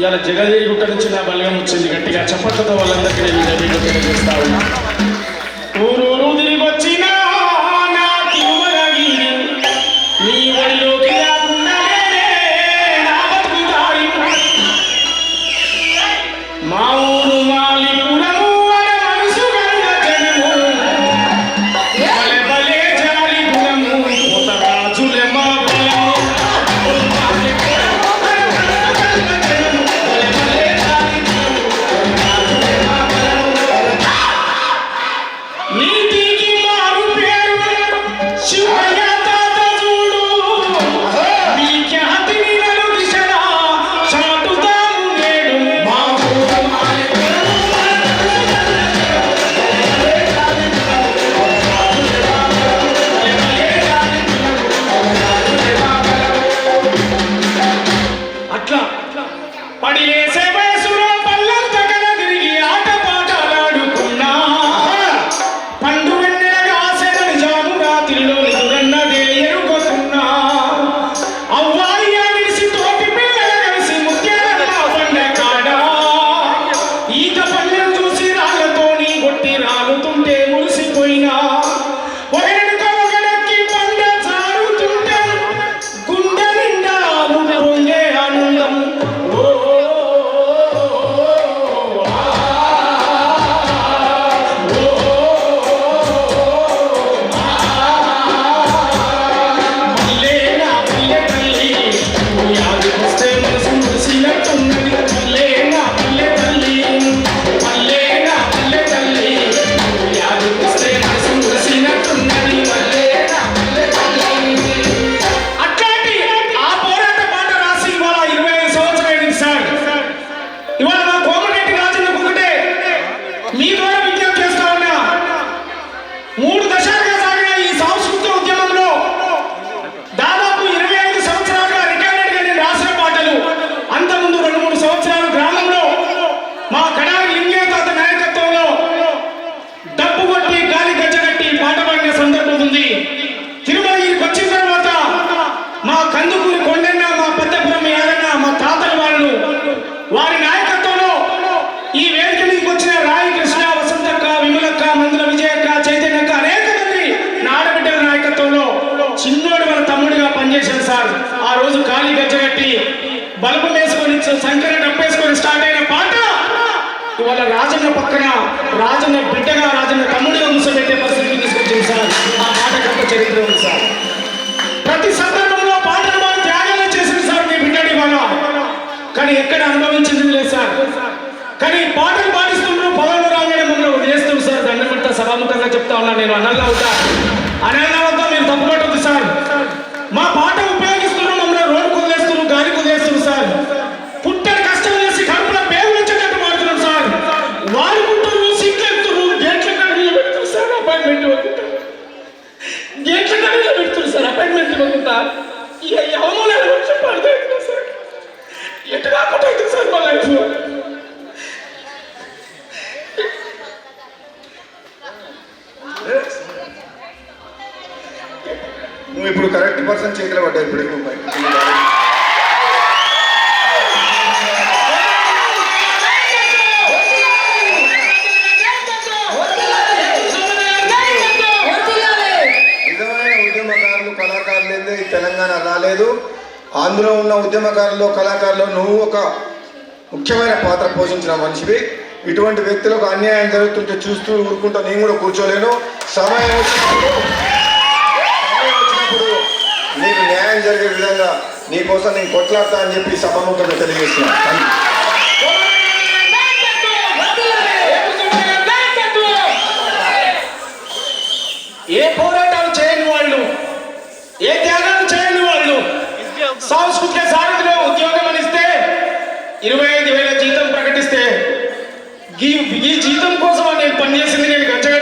ఇవాళ జగదేవి గుట్ట నుంచి నా బలగం వచ్చింది గట్టిగా చప్పట్లతో వాళ్ళందరికీ నేను జగదేవి గుట్ట చేస్తా ఉన్నా. ఊరూరు తిరిగి వచ్చినా నా తిరుమలగిరి నీ ఒడిలోకి రాకుండా నా బతుకుతాయి. మా ఊరు మాలిపురము అనే మనసు గంగ జనము బలే బలే జాలి గుణము కొత్త రాజులే మా బలము. నీతికి మారు పేరు శివయ్య తాత చూడు మీ ఖ్యాతిని నలు దిశలా చాటుతాము నేడు. మా ఊరు మాలిపురము అట్లా పడిలేసే వయసులో పల్లంతకన తిరిగి ఆట పాటలాడుకున్నా పండు వెన్నెలగా ఆశలని జాము రాత్రిలో నిదురన్నదే ఎరుగకున్నా. అవ్వాయి విడిసి తోటి పిల్లల కలిసి ముత్యాలమ్మ పండ కాడ ఈత పల్లెలు చూసి రాళ్ళతోని కొట్టి రాలుతుంటే మురిసిపోయినా. ఒకరిక ఒకరికి పండ చారుతుంటే గుండె నిండా పొంగే ఆనందం. ఓ మల్లే నా పల్లె తల్లి నువ్వు యాదికొస్తే మనసు మురిసినట్టున్నది. మల్లే నా పల్లె తల్లి మల్లే నా పల్లె తల్లి నువ్వు యాదికొస్తే మనసు మురిసినట్టున్నది. మల్లే నా పల్లె తల్లి. అట్లాంటి ఆ పోరాట పాట రాసి ఇవాళ 25 సంవత్సరాలు సార్. ఇవాళ మా కోమటిరెడ్డి రాజన్నకు ఒకటే మీ ద్వారా విజ్ఞప్తి చేస్తా ఉన్నా. 3 దశాలుగా సాగిన ఈ సాంస్కృతిక ఉద్యమంలో దాదాపు 25 సంవత్సరాలుగా రికార్డెడ్గా నేను రాసిన పాటలు. అంతకుముందు 2-3 సంవత్సరాలు గ్రామంలో మా కడారి లింగే తాత నాయకత్వంలో డప్పు కొట్టి గాలి గజ్జగట్టి పాట పాడిన సందర్భం ఉంది. తిరుమలగిరికి వచ్చిన తర్వాత మా కందుకూరి కొండన్న, మా పెద్దపురం యాదన్న, మా తాతల వాళ్ళు వారి నాయకత్వంలో ఈ వేదిక మీదకి వచ్చిన రాయి కృష్ణ, వసంతక్క, విమలక్క, మందుల విజయక్క, చైతన్యక్క అనేక మంది నా ఆడబిడ్డల నాయకత్వంలో చిన్నోడు మన తమ్ముడిగా పనిచేశాను సార్. ఆ రోజు గాలి గజ్జగట్టి బల్బు వేసుకొని సంకర డప్పేసుకొని స్టార్ట్ అయిన పాట ఇవాళ రాజన్న పక్కన రాజన్న బిడ్డగా రాజన్న తమ్ముడిగా కూర్చోబెట్టే పరిస్థితికి తీసుకొచ్చింది సార్. ఆ పాట గొప్ప చరిత్ర ఉంది సార్. ప్రతి సందర్భంలో పాటలు బాగా త్యాగాలు చేసింది సార్ మీ బిడ్డడి బాగా. కానీ ఎక్కడ అనుభవించింది లేదు సార్. కానీ పాటలు పాడిస్తుండ్రు పదవులు రాగానే మమ్మల్ని వదిలేస్తుంది సార్. దండమంతా సభాముఖంగా చెప్తా ఉన్నాను. నేను అనల్లా అవుతా అనల్లా అవుతా మీరు తప్పుపట్టద్దు సార్. మా పాట ఉపయోగిస్తున్నారు, మమ్మల్ని రోడ్డు కుదిలేస్తున్నారు, గాలి కుదిలేస్తున్నారు సార్. పుట్టని కష్టం చేసి కడుపులో పేగులు వచ్చేటట్టు మాడుతున్నాం సార్. వాడుకుంటున్నారు, సిగ్గెత్తున్నారు, గేట్ల కడిగిలో పెడుతున్నారు సార్. అపాయింట్మెంట్ ఇవ్వకుంటారు, గేట్ల కడిగిలో పెడుతున్నారు సార్. అపాయింట్మెంట్ ఇవ్వకుండా ఈ అవమానాలు వచ్చి పడుతుంది సార్. ఎటు కాకుండా అవుతుంది సార్ మా లైఫ్. నువ్వు ఇప్పుడు కరెక్ట్ పర్సన్ చేతిలో పడ్డా. ఇప్పుడు నిజమైన ఉద్యమకారులు కళాకారులేదే ఈ తెలంగాణ రాలేదు. ఆంధ్రలో ఉన్న ఉద్యమకారులు కళాకారులు నువ్వు ఒక ముఖ్యమైన పాత్ర పోషించిన మనిషివి. ఇటువంటి వ్యక్తులకు అన్యాయం జరుగుతుంటే చూస్తూ ఊరుకుంటా నేను కూడా కూర్చోలేను. సమయం వచ్చినప్పుడు నీకు న్యాయం జరిగే విధంగా నీకోసం నేను కొట్లాడతా అని చెప్పి సభాముఖంగా తెలియజేస్తున్నాను. ఏ పోరాటాలు చేయని వాళ్ళు, ఏ త్యాగాలు చేయని వాళ్ళు సాంస్కృతిక సారథిలో ఉద్యోగం అని ఇస్తే 25,000 జీతం ప్రకటిస్తే ఈ జీతం కోసం నేను పనిచేసింది నేను గంటగా